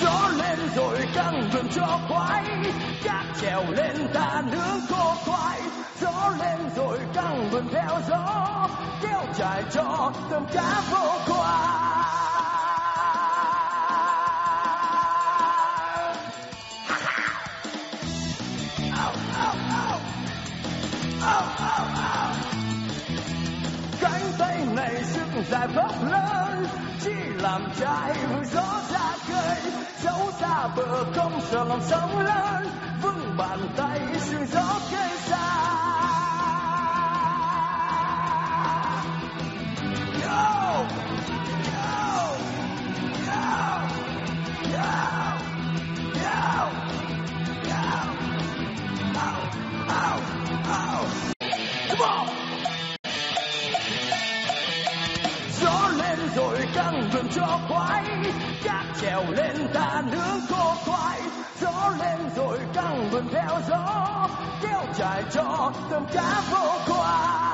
Gió lên rồi căng vườn cho khoái, cát trèo lên ta nướng khô khoai. Gió lên rồi căng vườn theo gió, kéo trải cho tôm cá vô khoai. Cánh tay này sức dài bốc lớn, chỉ làm trai vui gió ra khơi. Dẫu xa bờ không sợ lòng sóng lớn, vững bàn tay sương gió cây xa. Yo! Yo! Yo! Yo! Yo! Yo! Ow! Ow! Ow! Come on! Gió lên rồi căng vườn cho khoái, cát trèo lên ta nướng khô khoai. Gió lên rồi căng vườn theo gió, kéo trải cho tôm cá vô khoai.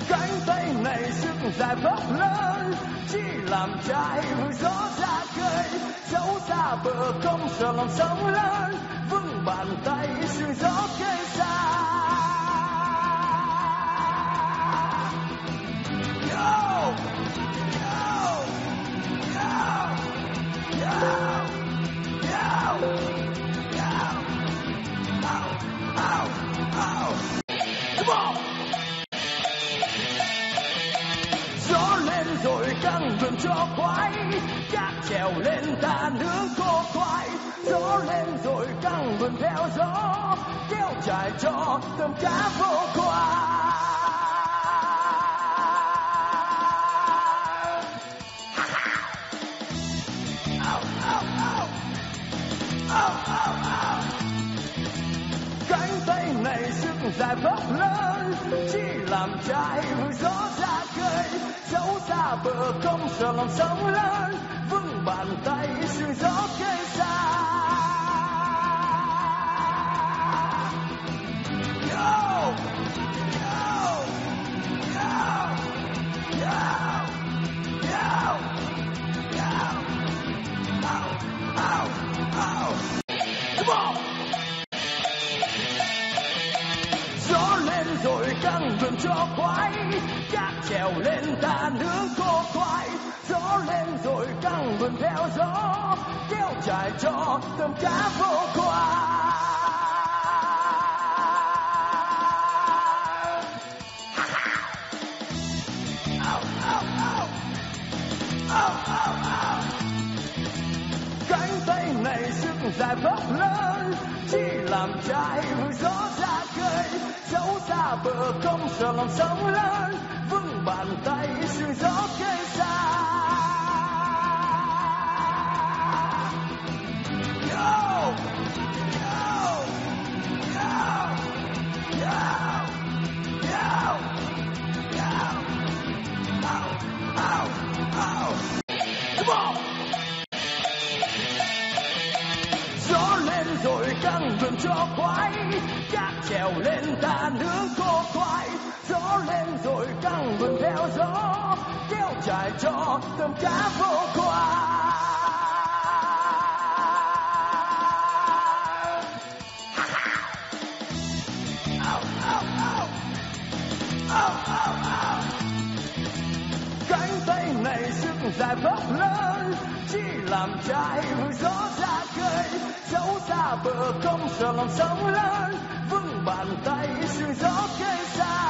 Cánh tay này sức dài bốc lớn, chỉ làm trai vui gió ra khơi. Dẫu xa bờ không sợ lòng sóng lớn, vững bàn tay sương gió cây xa. Yo! Yo! Yo! Yo! Yo! Yo! Ow! Ow! Ow! Come on! Gió lên rồi căng vườn cho khoái, cát trèo lên ta nướng khô khoai. Gió lên rồi căng vườn theo gió, kéo trải cho tôm cá vô khoai. Cánh tay này sức dài bốc lớn, chỉ làm trai vui gió ra khơi. Dẫu xa bờ không sợ lòng sóng lớn, vững bàn tay sương gió cây xa. Yo! Yo! Yo! Yo! Yo! Yo! Ow! Ow! Ow! Come on! Gió lên rồi căng vườn cho khoái, cát trèo lên ta nướng khô khoai. Gió lên rồi căng vườn theo gió, kéo trải cho tôm cá vô khoai. Cánh tay này sức dài bốc lớn, chỉ làm trai vui gió ra khơi. Dẫu xa bờ không sợ lòng sóng lớn, vững bàn tay sương gió cây xa. Yo! Yo! Yo! Yo! Yo! Yo! Ow! Ow! Ow! Come on! Gió lên rồi căng vườn cho khoái, cát trèo lên ta nướng khô khoai. Gió lên rồi căng vườn theo gió, kéo trải cho tôm cá vô khoai. Cánh tay này sức dài bốc lớn, chỉ làm trai vui gió ra khơi. Dẫu xa bờ không sợ lòng sóng lớn, vững bàn tay sương gió cây xa.